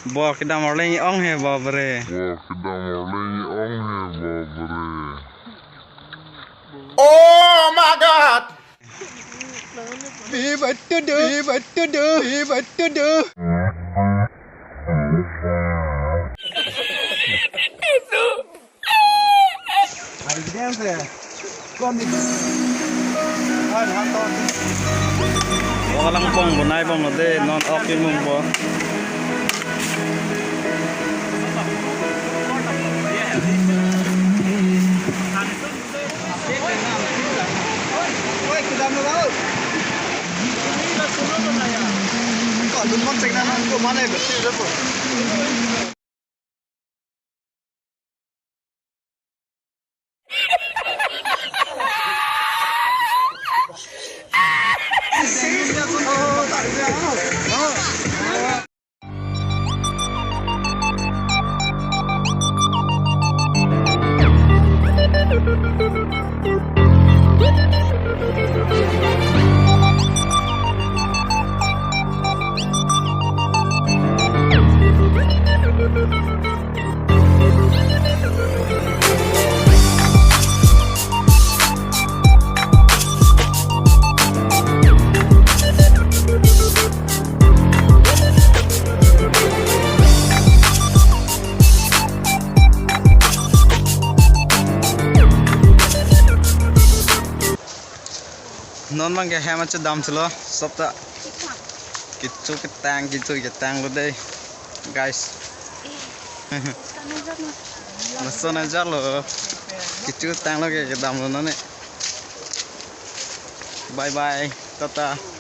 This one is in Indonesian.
Bo kita mau lagi ong he babre. Oh my God! What to do? Walang pong bunay pong de non okay mong po. Non mang cái ham cho đam chlo sắp ta kichu cái tang lo đây guys nó son aja lo kichu tang lo cái đam lo nó này bye bye tata.